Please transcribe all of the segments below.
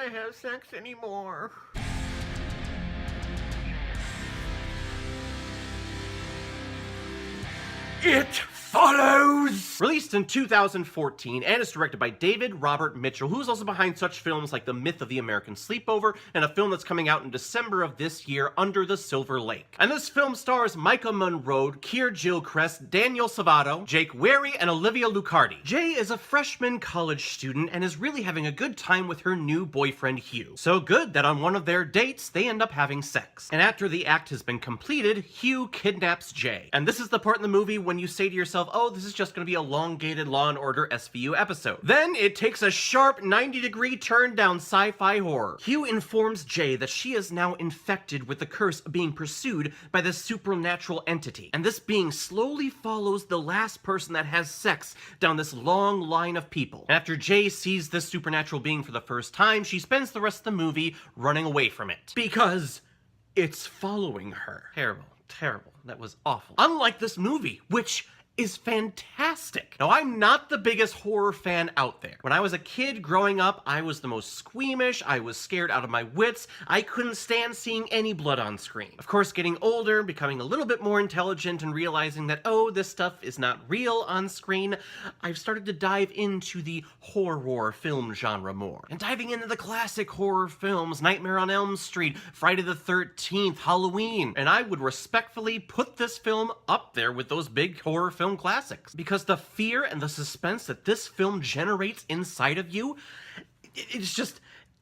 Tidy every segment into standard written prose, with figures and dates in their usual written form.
want to have sex anymore. It Follows! Released in 2014 and is directed by David Robert Mitchell, who's also behind such films like The Myth of the American Sleepover and a film that's coming out in December of this year, Under the Silver Lake. And this film stars Maika Monroe, Keir Gilchrist, Daniel Savato, Jake Wary, and Olivia Lucardi. Jay is a freshman college student and is really having a good time with her new boyfriend Hugh. So good that on one of their dates, they end up having sex. And after the act has been completed, Hugh kidnaps Jay. And this is the part in the movie when you say to yourself, oh, this is just going to be a elongated Law & Order SVU episode. Then it takes a sharp 90-degree turn down sci-fi horror. Hugh informs Jay that she is now infected with the curse of being pursued by this supernatural entity. And this being slowly follows the last person that has sex down this long line of people. And after Jay sees this supernatural being for the first time, she spends the rest of the movie running away from it. Because it's following her. Terrible. Terrible. That was awful. Unlike this movie, which is fantastic. Now, I'm not the biggest horror fan out there. When I was a kid growing up, I was the most squeamish, I was scared out of my wits, I couldn't stand seeing any blood on screen. Of course, getting older, becoming a little bit more intelligent, and realizing that, oh, this stuff is not real on screen, I've started to dive into the horror film genre more. And diving into the classic horror films, Nightmare on Elm Street, Friday the 13th, Halloween, and I would respectfully put this film up there with those big horror film classics, because the fear and the suspense that this film generates inside of you,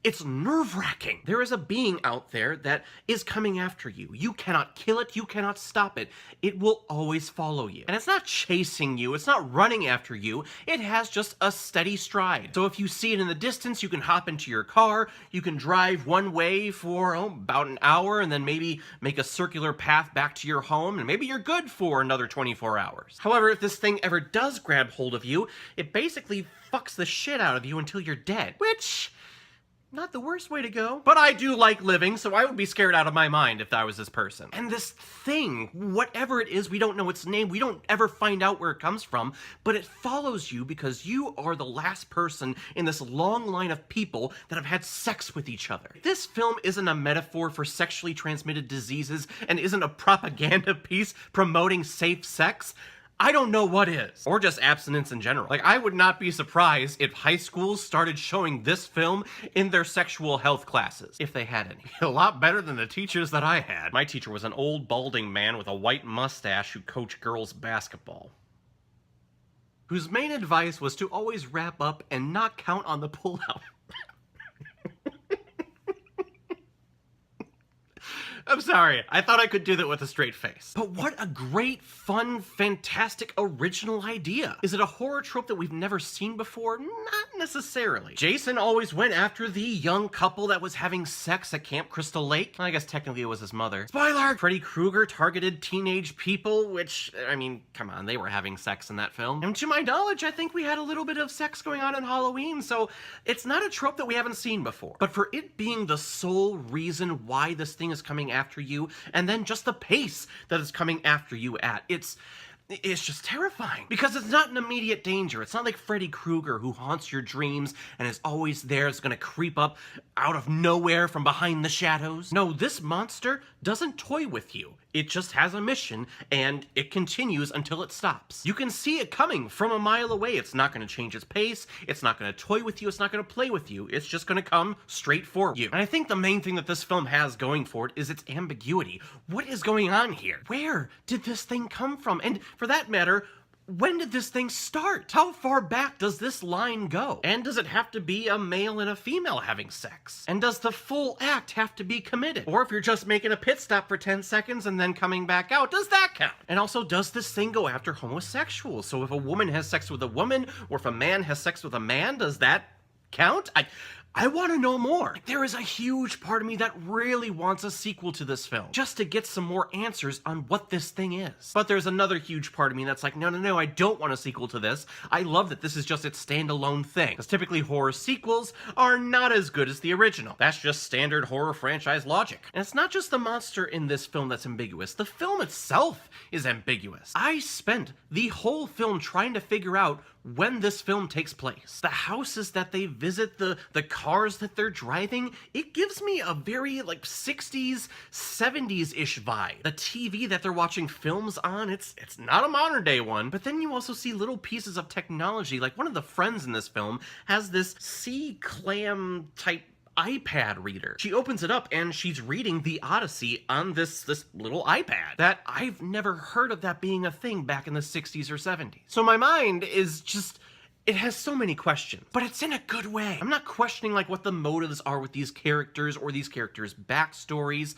it's nerve-wracking. There is a being out there that is coming after you. You cannot kill it, you cannot stop it. It will always follow you. And it's not chasing you, it's not running after you, it has just a steady stride. So if you see it in the distance, you can hop into your car, you can drive one way for about an hour, and then maybe make a circular path back to your home, and maybe you're good for another 24 hours. However, if this thing ever does grab hold of you, it basically fucks the shit out of you until you're dead. Which, not the worst way to go. But I do like living, so I would be scared out of my mind if I was this person. And this thing, whatever it is, we don't know its name, we don't ever find out where it comes from, but it follows you because you are the last person in this long line of people that have had sex with each other. This film isn't a metaphor for sexually transmitted diseases and isn't a propaganda piece promoting safe sex. I don't know what is. Or just abstinence in general. Like, I would not be surprised if high schools started showing this film in their sexual health classes, if they had any. A lot better than the teachers that I had. My teacher was an old balding man with a white mustache who coached girls basketball, whose main advice was to always wrap up and not count on the pullout. I'm sorry, I thought I could do that with a straight face. But what a great, fun, fantastic, original idea. Is it a horror trope that we've never seen before? Not necessarily. Jason always went after the young couple that was having sex at Camp Crystal Lake. I guess technically it was his mother. Spoiler! Freddy Krueger targeted teenage people, which, I mean, come on, they were having sex in that film. And to my knowledge, I think we had a little bit of sex going on in Halloween, so it's not a trope that we haven't seen before. But for it being the sole reason why this thing is coming after you, and then just the pace that it's coming after you at, it's just terrifying. Because it's not an immediate danger. It's not like Freddy Krueger, who haunts your dreams and is always there, is gonna creep up out of nowhere from behind the shadows. No, this monster doesn't toy with you. It just has a mission, and it continues until it stops. You can see it coming from a mile away. It's not gonna change its pace, it's not gonna toy with you, it's not gonna play with you, it's just gonna come straight for you. And I think the main thing that this film has going for it is its ambiguity. What is going on here? Where did this thing come from? And for that matter, when did this thing start? How far back does this line go? And does it have to be a male and a female having sex? And does the full act have to be committed? Or if you're just making a pit stop for 10 seconds and then coming back out, does that count? And also, does this thing go after homosexuals? So if a woman has sex with a woman, or if a man has sex with a man, does that count? I want to know more. There is a huge part of me that really wants a sequel to this film, just to get some more answers on what this thing is. But there's another huge part of me that's like, no, I don't want a sequel to this. I love that this is just its standalone thing. Because typically horror sequels are not as good as the original. That's just standard horror franchise logic. And it's not just the monster in this film that's ambiguous. The film itself is ambiguous. I spent the whole film trying to figure out when this film takes place. The houses that they visit, the cars that they're driving, it gives me a very like 60s, 70s-ish vibe. The TV that they're watching films on, it's not a modern day one, but then you also see little pieces of technology. Like one of the friends in this film has this C-clam type iPad reader. She opens it up and she's reading the Odyssey on this little iPad. That I've never heard of that being a thing back in the 60s or 70s. So my mind is just, it has so many questions, but it's in a good way. I'm not questioning like what the motives are with these characters or these characters' backstories.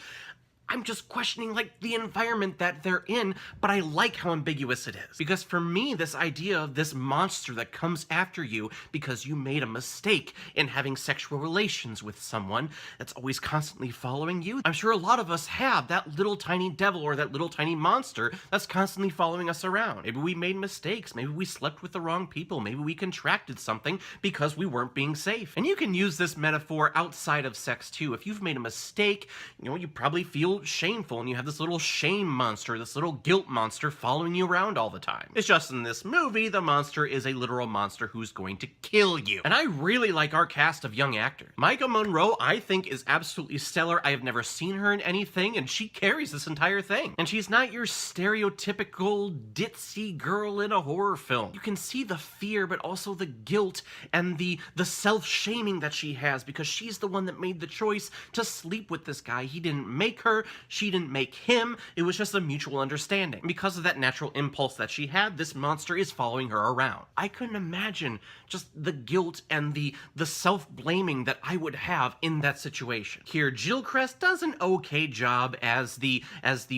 I'm just questioning like the environment that they're in, but I like how ambiguous it is. Because for me, this idea of this monster that comes after you because you made a mistake in having sexual relations with someone that's always constantly following you, I'm sure a lot of us have that little tiny devil or that little tiny monster that's constantly following us around. Maybe we made mistakes, maybe we slept with the wrong people, maybe we contracted something because we weren't being safe. And you can use this metaphor outside of sex too. If you've made a mistake, you probably feel shameful and you have this little shame monster, this little guilt monster following you around all the time. It's just in this movie, the monster is a literal monster who's going to kill you. And I really like our cast of young actors. Maika Monroe, I think, is absolutely stellar. I have never seen her in anything, and she carries this entire thing. And she's not your stereotypical ditzy girl in a horror film. You can see the fear, but also the guilt and the self-shaming that she has because she's the one that made the choice to sleep with this guy. He didn't make her, she didn't make him, it was just a mutual understanding. Because of that natural impulse that she had, this monster is following her around. I couldn't imagine just the guilt and the self-blaming that I would have in that situation. Here, Gilchrist does an okay job as the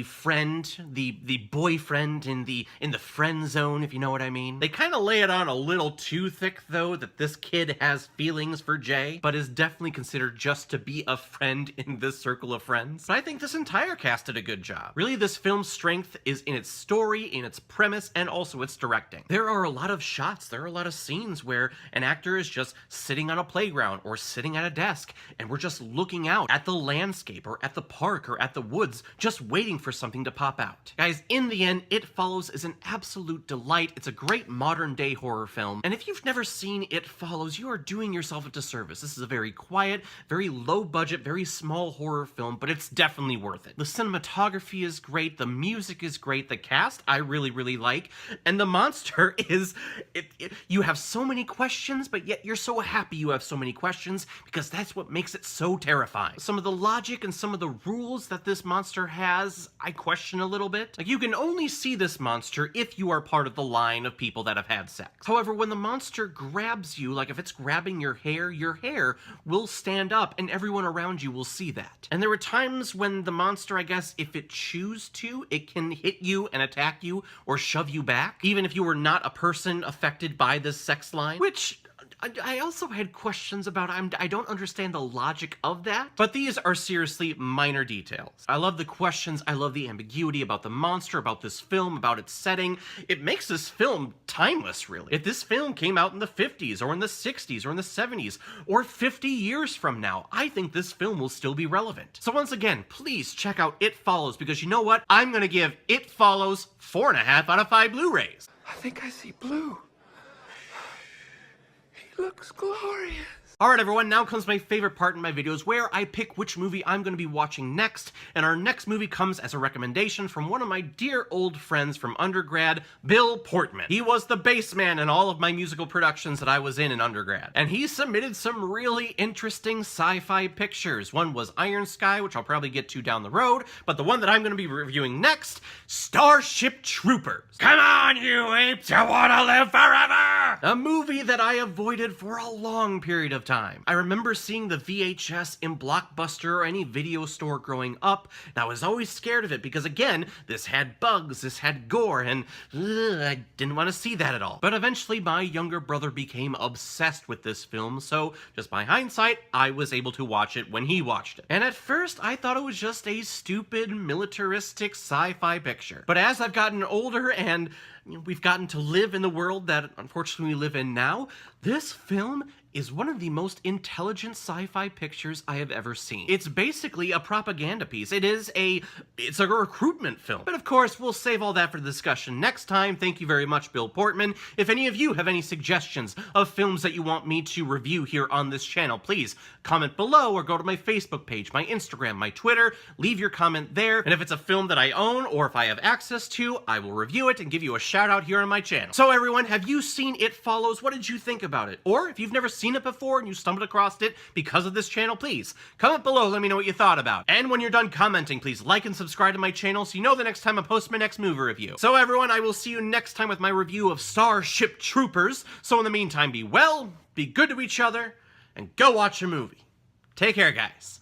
friend, the boyfriend in the friend zone, if you know what I mean. They kind of lay it on a little too thick, though, that this kid has feelings for Jay, but is definitely considered just to be a friend in this circle of friends. But I think this entire cast did a good job. Really, this film's strength is in its story, in its premise, and also its directing. There are a lot of shots, there are a lot of scenes where an actor is just sitting on a playground or sitting at a desk, and we're just looking out at the landscape or at the park or at the woods, just waiting for something to pop out. Guys, in the end, It Follows is an absolute delight. It's a great modern-day horror film, and if you've never seen It Follows, you are doing yourself a disservice. This is a very quiet, very low-budget, very small horror film, but it's definitely worth it. The cinematography is great, the music is great, the cast I really, really like, and the monster is... you have so many questions, but yet you're so happy you have so many questions, because that's what makes it so terrifying. Some of the logic and some of the rules that this monster has, I question a little bit. Like, you can only see this monster if you are part of the line of people that have had sex. However, when the monster grabs you, like if it's grabbing your hair will stand up, and everyone around you will see that. And there were times when the monster, I guess, if it chooses to, it can hit you and attack you or shove you back, even if you were not a person affected by this sex line, which I also had questions about. I don't understand the logic of that, but these are seriously minor details. I love the questions, I love the ambiguity about the monster, about this film, about its setting. It makes this film timeless, really. If this film came out in the 50s or in the 60s or in the 70s or 50 years from now, I think this film will still be relevant. So once again, please check out It Follows, because you know what? I'm gonna give It Follows 4.5 out of 5 Blu-rays. I think I see blue. He looks glorious. Alright everyone, now comes my favorite part in my videos where I pick which movie I'm going to be watching next, and our next movie comes as a recommendation from one of my dear old friends from undergrad, Bill Portman. He was the bass man in all of my musical productions that I was in undergrad, and he submitted some really interesting sci-fi pictures. One was Iron Sky, which I'll probably get to down the road, but the one that I'm going to be reviewing next, Starship Troopers. Come on, you apes, you want to live forever! A movie that I avoided for a long period of time. I remember seeing the VHS in Blockbuster or any video store growing up, and I was always scared of it because, again, this had bugs, this had gore, and I didn't want to see that at all. But eventually my younger brother became obsessed with this film, so just by hindsight, I was able to watch it when he watched it. And at first, I thought it was just a stupid, militaristic sci-fi picture. But as I've gotten older and we've gotten to live in the world that unfortunately we live in now, this film is one of the most intelligent sci-fi pictures I have ever seen. It's basically a propaganda piece. It's a recruitment film. But of course, we'll save all that for the discussion next time. Thank you very much, Bill Portman. If any of you have any suggestions of films that you want me to review here on this channel, please comment below or go to my Facebook page, my Instagram, my Twitter, leave your comment there. And if it's a film that I own or if I have access to, I will review it and give you a shout out here on my channel. So everyone, have you seen It Follows? What did you think about it? Or if you've never seen it before and you stumbled across it because of this channel, please comment below, let me know what you thought about it. And when you're done commenting, please like and subscribe to my channel so you know the next time I post my next movie review. So everyone, I will see you next time with my review of Starship Troopers. So in the meantime, be well, be good to each other, and go watch a movie. Take care, guys.